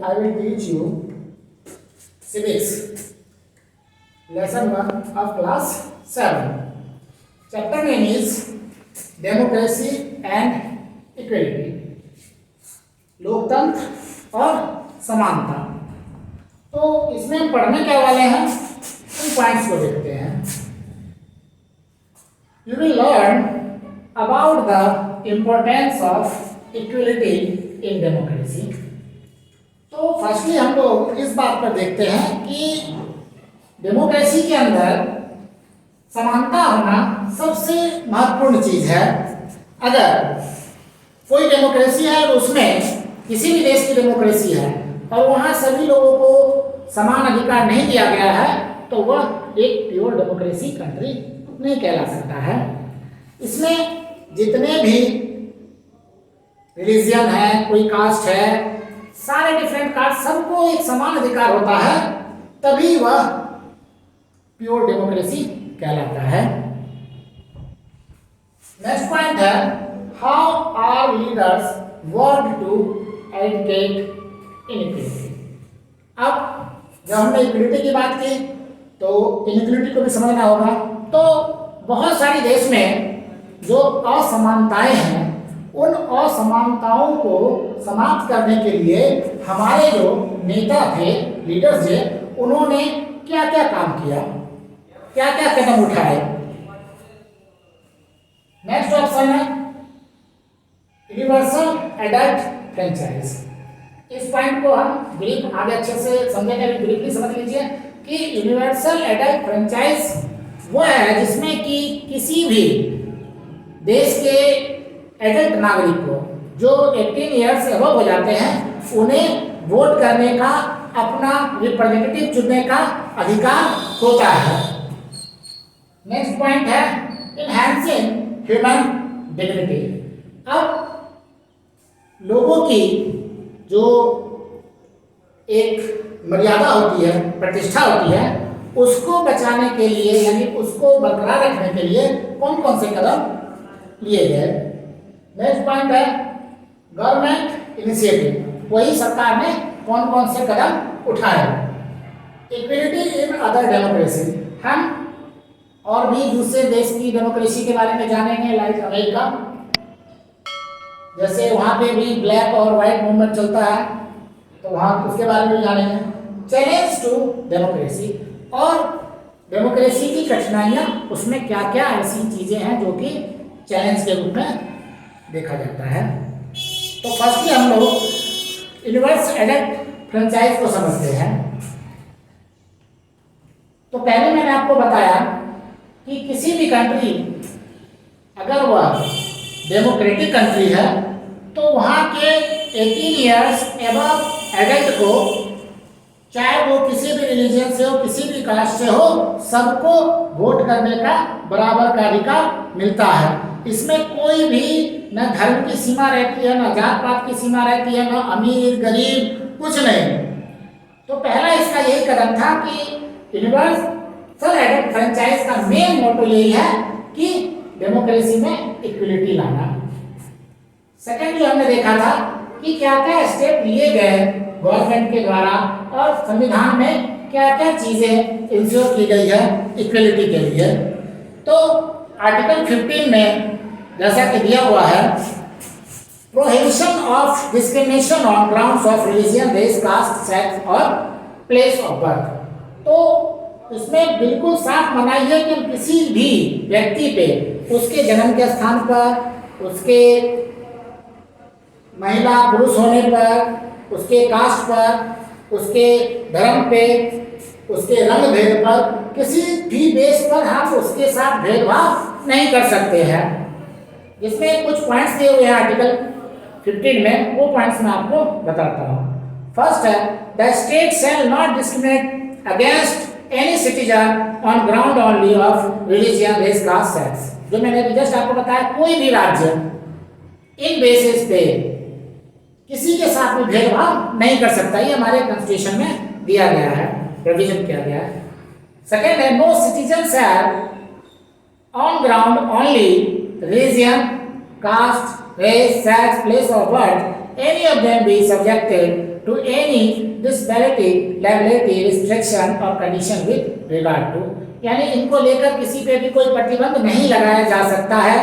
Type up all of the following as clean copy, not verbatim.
I will teach you civics, lesson 1 of class 7. Chapter name is democracy and equality, लोकतंत्र और समानता. तो इसमें हम पढ़ने क्या वाले हैं, उन पॉइंट्स को देखते हैं. You will learn about the importance of equality in democracy. तो फर्स्टली हम लोग इस बात पर देखते हैं कि डेमोक्रेसी के अंदर समानता होना सबसे महत्वपूर्ण चीज है. अगर कोई डेमोक्रेसी है और उसमें किसी भी देश की डेमोक्रेसी है और वहाँ सभी लोगों को समान अधिकार नहीं दिया गया है तो वह एक प्योर डेमोक्रेसी कंट्री नहीं कहला सकता है. इसमें जितने भी रिलीजियन है, कोई कास्ट है, सारे डिफरेंट कास्ट, सबको एक समान अधिकार होता है, तभी वह प्योर डेमोक्रेसी कहलाता है. नेक्स्ट पॉइंट है how are leaders work to educate inequality. अब जब हमने इक्विलिटी की बात की तो इनइक्वालिटी को भी समझना होगा. तो बहुत सारे देश में जो असमानताएं हैं उन असमानताओं को समाप्त करने के लिए हमारे जो नेता थे, लीडर्स थे, उन्होंने क्या क्या काम किया, क्या क्या कदम उठाए. नेक्स्ट ऑप्शन है यूनिवर्सल एडल्ट फ्रेंचाइज. इस पॉइंट को हम ब्रीफ आगे अच्छे से समझेंगे. अभी ब्रीफली समझ लीजिए कि यूनिवर्सल एडल्ट फ्रेंचाइज वो है जिसमें कि किसी भी देश के एडल्ट नागरिक को जो 18 ईयर्स से अबव हो जाते हैं उन्हें वोट करने का, अपना रिप्रेजेंटेटिव चुनने का अधिकार होता है. नेक्स्ट पॉइंट है इनहैंसिंग ह्यूमन डिग्निटी. अब लोगों की जो एक मर्यादा होती है, प्रतिष्ठा होती है, उसको बचाने के लिए यानी उसको बरकरार रखने के लिए कौन कौन से कदम लिए गए. नेक्स्ट पॉइंट है गवर्नमेंट इनिशिएटिव. वही सरकार ने कौन कौन से कदम उठाए. Equality in other democracy. हम और भी दूसरे देश की डेमोक्रेसी के बारे में जानेंगे, लाइक अमेरिका, जैसे वहाँ पे भी ब्लैक और वाइट मूवमेंट चलता है तो वहाँ उसके बारे में जानेंगे. चैलेंज टू डेमोक्रेसी और डेमोक्रेसी की कठिनाइयाँ, उसमें क्या क्या ऐसी चीज़ें हैं जो कि चैलेंज के रूप में देखा जाता है. तो फर्स्टली हम लोग यूनिवर्सल एडल्ट फ्रेंचाइज को समझते हैं. तो पहले मैंने आपको बताया कि किसी भी कंट्री अगर वह डेमोक्रेटिक कंट्री है तो वहाँ के 18 ईयर्स एबव एडल्ट को, चाहे वो किसी भी रिलीजन से हो, किसी भी कास्ट से हो, सबको वोट करने का बराबर का अधिकार मिलता है. इसमें कोई भी न धर्म की सीमा रहती है, न जात पात की सीमा रहती है, न अमीर गरीब, कुछ नहीं. तो पहला इसका यही कदम था कि यूनिवर्सल एडल्ट फ्रेंचाइज का मेन मोटो यही है कि डेमोक्रेसी में इक्विलिटी लाना. सेकेंडली हमने देखा था कि क्या क्या स्टेप लिए गए गवर्नमेंट के द्वारा और संविधान में क्या क्या चीजें इंश्योर की गई है इक्वलिटी के लिए. तो आर्टिकल 15 में जैसा कि दिया हुआ है prohibition of discrimination on grounds of religion, race, caste, sex और प्लेस ऑफ बर्थ. तो इसमें बिल्कुल साफ मनाही है कि किसी भी व्यक्ति पे उसके जन्म के स्थान पर, उसके महिला पुरुष होने पर, उसके कास्ट पर, उसके धर्म पे, उसके रंग भेद पर, किसी भी बेस पर हम उसके साथ भेदभाव नहीं कर सकते हैं. जिसमें कुछ पॉइंट्स दिए हुए हैं आर्टिकल 15 में, वो पॉइंट्स मैं आपको बताता हूँ. फर्स्ट है the state shall not discriminate against any citizen on ground only of religion, race, caste, sex. जो मैंने अभी जस्ट आपको बताया, कोई भी राज्य इन बेसिस पे किसी के साथ भी भेदभाव नहीं कर सकता. ये हमारे कॉन्स्टिट्यूशन में दिया गया है, प्रोविजन किया गया है. सेकेंड है no citizen shall on ground only religion, caste, race, sex, place of birth, any of them be subjected to any disparity, liability, restriction or condition with regard to, यानी इनको लेकर किसी पे भी कोई प्रतिबंध नहीं लगाया जा सकता है।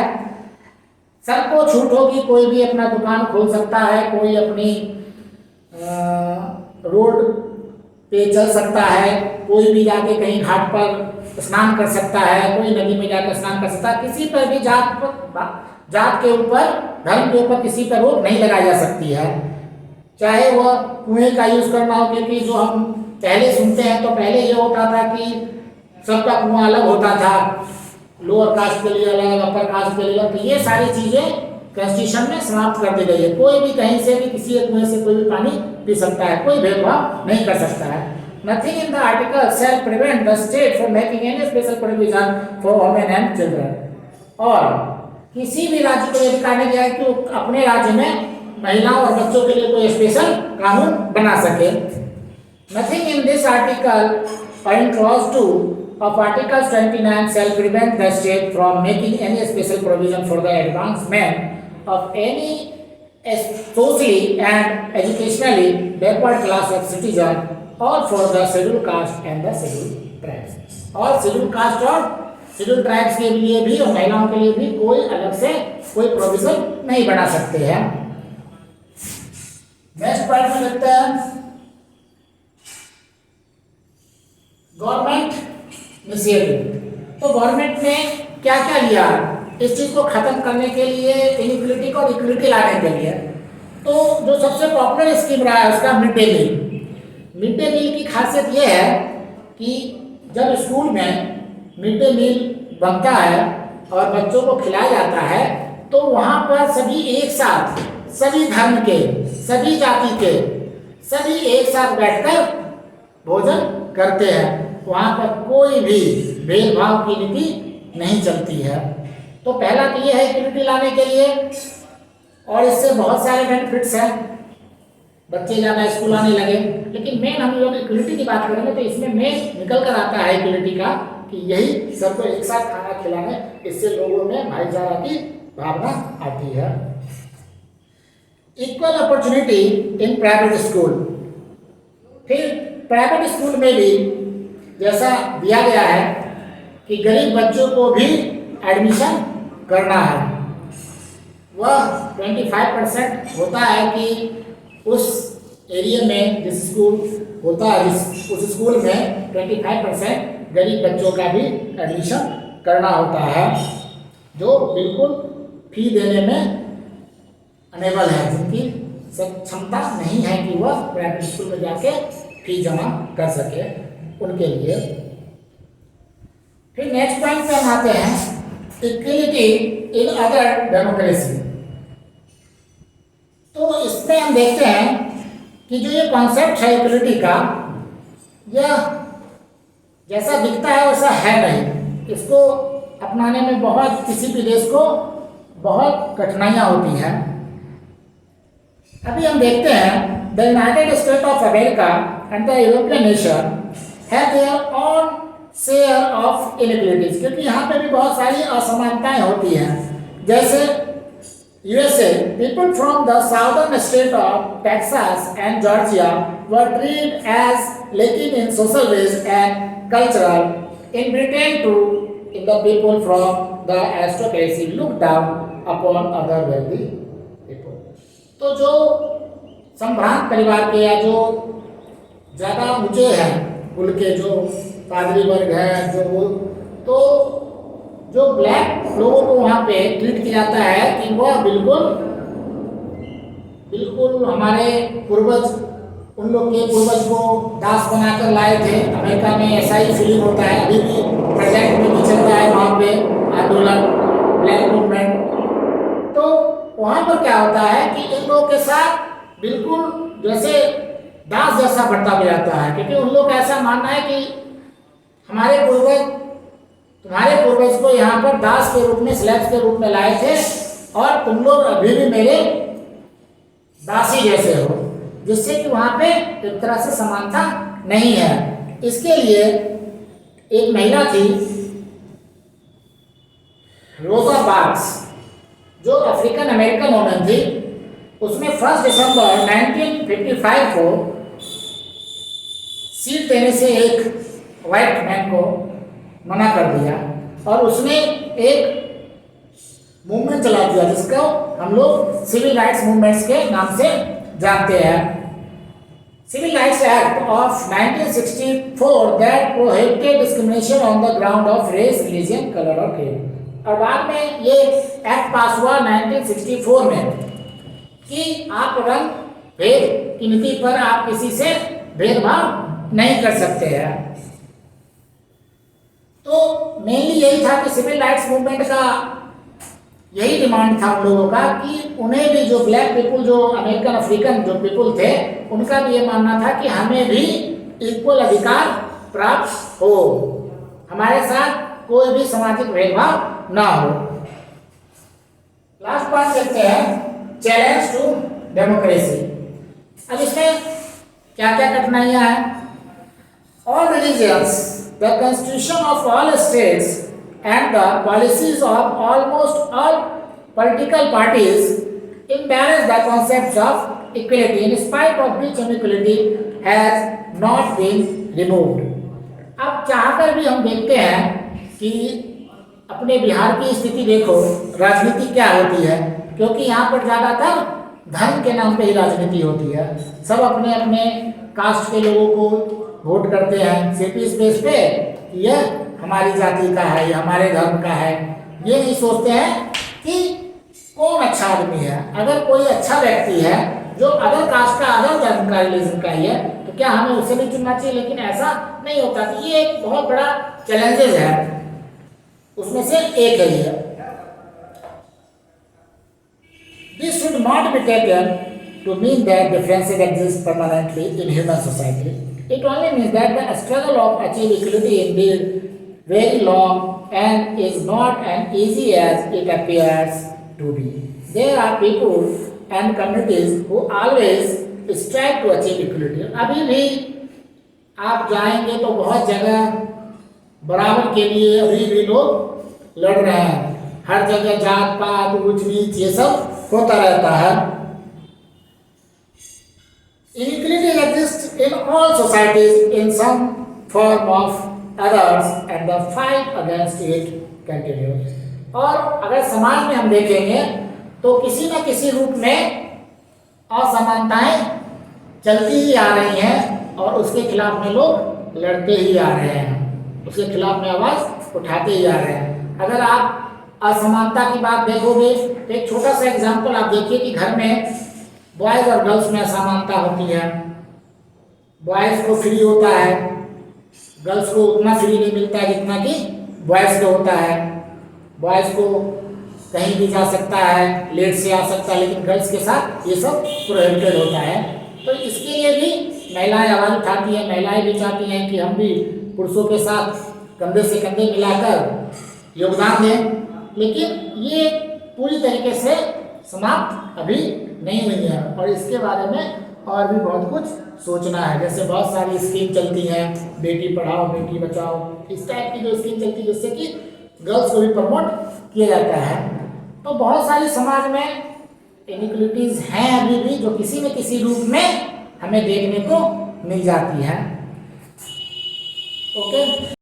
सबको छूट होगी, कोई भी अपना दुकान खोल सकता है, कोई अपनी रोड पे चल सकता है, कोई भी जाके कहीं घाट पर स्नान कर सकता है, कोई नदी में जाकर स्नान कर सकता है। किसी पर भी जात के ऊपर, धर्म के ऊपर किसी पर रोक नहीं लगाई जा सकती है। चाहे वह कुएं का यूज करना हो, क्योंकि जो हम पहले सुनते हैं तो पहले ये होता था कि सबका कुआं अलग होता था, लोअर कास्ट के लिए अलग, अपर कास्ट के लिए अलग। तो ये सारी चीजें कॉन्स्टिट्यूशन में समाप्त कर दी गई है। कोई भी कहीं से भी किसी एक कुएं से कोई भी पानी पी सकता है, कोई भेदभाव नहीं कर सकता है। Nothing in the article shall prevent the state from making any special provision for women and children। और किसी भी राज्य को यह कहने दिया है कि वो अपने राज्य में महिलाओं और बच्चों के लिए कोई स्पेशल कानून बना सके। Nothing in this article or in clause 2 of Article 29 shall prevent the state from making any special provision for the advancement of any socially and educationally backward class of citizen or for the scheduled caste and the scheduled tribes। और scheduled caste और scheduled tribes के लिए भी और महिलाओं के लिए भी कोई अलग से कोई प्रोविजन नहीं बना सकते हैं। नेक्स्ट पॉइंट में देखते हैं गवर्नमेंट इनिशिएटिव। तो गवर्नमेंट ने क्या क्या लिया इस चीज को खत्म करने के लिए, इनइक्वालिटी को इक्विलिटी लाने के लिए। तो जो सबसे पॉपुलर स्कीम रहा है उसका mid day meal. Mid day meal की खासियत यह है कि जब स्कूल में मिड डे मील बनता है और बच्चों को खिलाया जाता है तो वहाँ पर सभी एक साथ, सभी धर्म के, सभी जाति के, सभी एक साथ बैठकर भोजन करते हैं। वहाँ पर कोई भी भेदभाव की नीति नहीं चलती है। तो पहला तो ये है इक्विलिटी लाने के लिए, और इससे बहुत सारे बेनिफिट्स हैं, बच्चे ज़्यादा स्कूल आने लगे। लेकिन मेन हम लोग इक्विलिटी की बात करेंगे तो इसमें मेन निकल कर आता है इक्विलिटी का कि यही सबको एक साथ खाना खिलाने, इससे लोगों में भाईचारा की भावना आती है। Equal opportunity in private school. फिर प्राइवेट स्कूल में भी जैसा दिया गया है कि गरीब बच्चों को भी एडमिशन करना है, वह 25% होता है कि उस एरिया में जिस स्कूल होता है उस स्कूल में 25% गरीब बच्चों का भी एडमिशन करना होता है, जो बिल्कुल फी देने में अनेबल है, जिनकी क्षमता नहीं है कि वह प्राइवेट स्कूल में जाके फी जमा कर सके, उनके लिए। फिर नेक्स्ट पॉइंट पे हम आते हैं इक्विलिटी इन अदर डेमोक्रेसी। तो इसमें हम देखते हैं कि जो ये कॉन्सेप्ट है इक्विलिटी का, यह जैसा दिखता है वैसा है नहीं। इसको अपनाने में बहुत, किसी भी देश को बहुत कठिनाइयाँ होती हैं। अभी हम देखते हैं the United state of America and the European nation have their own share of inequalities, क्योंकि यहाँ पे भी बहुत सारी असमानताएं होती हैं। जैसे USA, people from the southern state of Texas and Georgia were treated as लेकिन in social ways and cultural. In Britain too in the people from the aristocracy look down upon other wealthy people. तो जो संभ्रांत परिवार के या जो ज़्यादा ऊंचे हैं कुल के, जो पादरी वर्ग है, तो जो ब्लैक लोगों को वहाँ पे ट्रीट किया जाता है कि वह बिल्कुल हमारे पूर्वज, उन लोग के पूर्वज को दास बनाकर लाए थे। अमेरिका में ऐसा ही फीलिंग होता है, अभी भी प्रेजेंट में भी चल रहा है वहाँ पे आंदोलन, ब्लैक मूवमेंट। तो वहाँ पर क्या होता है कि इन लोगों के साथ बिल्कुल जैसे दास जैसा बर्ताव किया जाता है, क्योंकि उन लोग का ऐसा मानना है कि हमारे पूर्वज, तुम्हारे पूर्वज को यहाँ पर दास के रूप में, स्लेव्स के रूप में लाए थे और तुम लोग अभी भी मेरे दासी जैसे हो, जिससे कि वहाँ पे एक तरह से समानता नहीं है। इसके लिए एक महिला थी रोजा पार्क्स, जो अफ्रीकन अमेरिकन वुमन थी, उसमें 1 दिसंबर 1955 को सीट देने से एक वाइट मैन को मना कर दिया और उसने एक मूवमेंट चला दिया जिसको हम लोग सिविल राइट्स मूवमेंट्स के नाम से जानते हैं। Civil rights act of 1964 that prohibited discrimination on the ground of race, religion, colour और क्रीड। और बाद में ये एक्ट पास हुआ 1964 में कि आप रंग भेद की नीति पर आप किसी से भेदभाव नहीं कर सकते हैं। तो मेनली यही था कि सिविल राइट्स मूवमेंट का यही डिमांड था उन लोगों का कि उन्हें भी, जो ब्लैक पीपुल, जो अमेरिकन अफ्रीकन जो पीपुल थे, उनका भी ये मानना था कि हमें भी इक्वल अधिकार प्राप्त हो, हमारे साथ कोई भी सामाजिक भेदभाव ना हो। लास्ट बात करते हैं, चैलेंज टू डेमोक्रेसी। अब इसमें क्या क्या कठिनाइयां हैं? All religions, the constitution of all states and the policies of almost all political parties embrace the concepts of equality, in spite of which inequality has not been removed. अब चाहकर भी हम देखते हैं कि अपने बिहार की स्थिति देखो, राजनीति क्या होती है, क्योंकि यहाँ पर ज़्यादातर धर्म के नाम पे ही राजनीति होती है। सब अपने अपने कास्ट के लोगों को वोट करते हैं सिर्फ इस बेस पे यह हमारी जाति का है, यह हमारे धर्म का है। ये नहीं सोचते हैं कि कौन अच्छा आदमी है। अगर कोई अच्छा व्यक्ति है जो अदर कास्ट का, अदर धर्म का, रिलीजन का ही है, तो क्या हमें उसे भी चुनना चाहिए? लेकिन ऐसा नहीं होता। तो ये एक बहुत बड़ा चैलेंजेस है, उसमें से एक है ये। This should not be taken to mean that differences exist permanently in human society. It only means that the struggle of achieve equality is indeed very long and is not as easy as it appears to be. There are people and communities who always strive to achieve equality. अभी भी आप जाएंगे तो बहुत जगह बराबर के लिए अभी भी लोग लड़ रहे हैं। हर जगह जात पात, ऊंच नीच, ये सब होता रहता है। Inequality exists in all societies in some form of others and the fight against it continues. और अगर समाज में हम देखेंगे तो किसी न किसी रूप में असमानताएं चलती ही आ रही हैं और उसके खिलाफ में लोग लड़ते ही आ रहे हैं, उसके खिलाफ में आवाज़ उठाते ही आ रहे हैं। अगर आप असमानता की बात देखोगे तो एक छोटा सा एग्जाम्पल आप देखिए कि घर में बॉयज़ और गर्ल्स में असमानता होती है। बॉयज़ को फ्री होता है, गर्ल्स को उतना फ्री नहीं मिलता है जितना कि बॉयज़ को होता है। बॉयज़ को कहीं भी जा सकता है, लेट से आ सकता है, लेकिन गर्ल्स के साथ ये सब प्रोहिबिटेड होता है। तो इसके लिए भी महिलाएं आवाज़ उठाती हैं, महिलाएं भी चाहती हैं कि हम भी पुरुषों के साथ कंधे से कंधे मिलाकर योगदान दें, लेकिन ये पूरी तरीके से समाप्त अभी नहीं हुई है और इसके बारे में और भी बहुत कुछ सोचना है। जैसे बहुत सारी स्कीम चलती हैं, बेटी पढ़ाओ बेटी बचाओ, इस टाइप की जो स्कीम चलती है जिससे कि गर्ल्स को भी प्रमोट किया जाता है। तो बहुत सारी समाज में इनइक्वलिटीज़ हैं अभी भी, जो किसी न किसी रूप में हमें देखने को मिल जाती हैं। ओके।